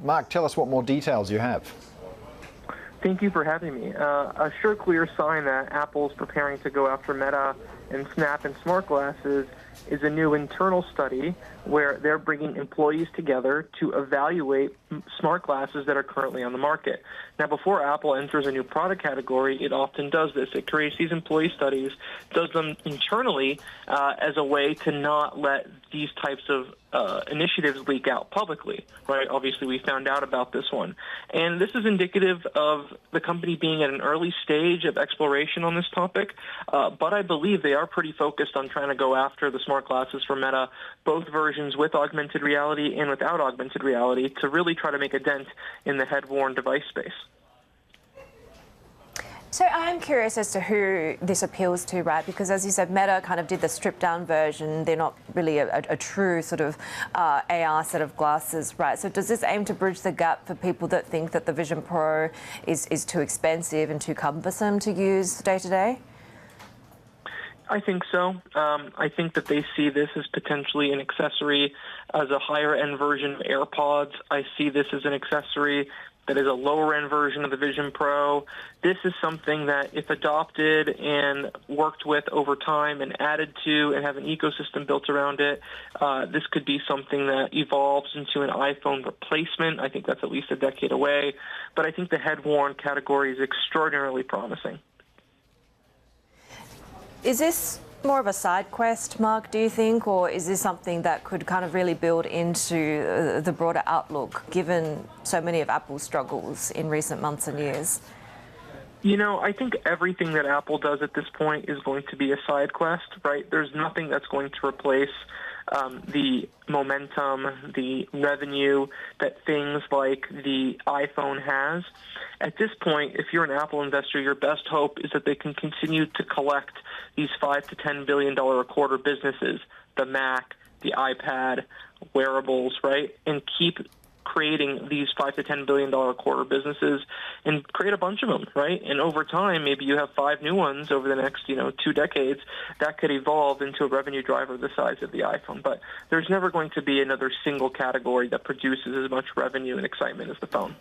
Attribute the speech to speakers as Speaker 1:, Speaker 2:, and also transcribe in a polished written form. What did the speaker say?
Speaker 1: Mark, tell us what more details you have.
Speaker 2: Thank you for having me. A sure clear sign that Apple's preparing to go after Meta and Snap and smart glasses is a new internal study where they're bringing employees together to evaluate smart glasses that are currently on the market. Now, before Apple enters a new product category, it often does this. It creates these employee studies, does them internally as a way to not let these types of initiatives leak out publicly, right? Obviously, we found out about this one. And this is indicative of the company being at an early stage of exploration on this topic, but I believe they are pretty focused on trying to go after the smart glasses for Meta, both versions with augmented reality and without augmented reality, to really try to make a dent in the head-worn device space.
Speaker 3: So I'm curious as to who this appeals to, right? Because as you said, Meta kind of did the stripped-down version. They're not really a true sort of AR set of glasses, right? So does this aim to bridge the gap for people that think that the Vision Pro is too expensive and too cumbersome to use day-to-day?
Speaker 2: I think so. I think that they see this as potentially an accessory as a higher-end version of AirPods. I see this as an accessory that is a lower-end version of the Vision Pro. This is something that, if adopted and worked with over time and added to and have an ecosystem built around it, this could be something that evolves into an iPhone replacement. I think that's at least a decade away. But I think the head-worn category is extraordinarily promising.
Speaker 3: Is this more of a side quest, Mark, do you think, or is this something that could kind of really build into the broader outlook, given so many of Apple's struggles in recent months and years?
Speaker 2: You know, I think everything that Apple does at this point is going to be a side quest, right? There's nothing that's going to replace the momentum, the revenue that things like the iPhone has. At this point, if you're an Apple investor, your best hope is that they can continue to collect these $5 to $10 billion a quarter businesses, the Mac, the iPad, wearables, right, and keep creating these $5 to $10 billion a quarter businesses and create a bunch of them, right? And over time, maybe you have 5 new ones over the next, 2 decades that could evolve into a revenue driver the size of the iPhone. But there's never going to be another single category that produces as much revenue and excitement as the phone.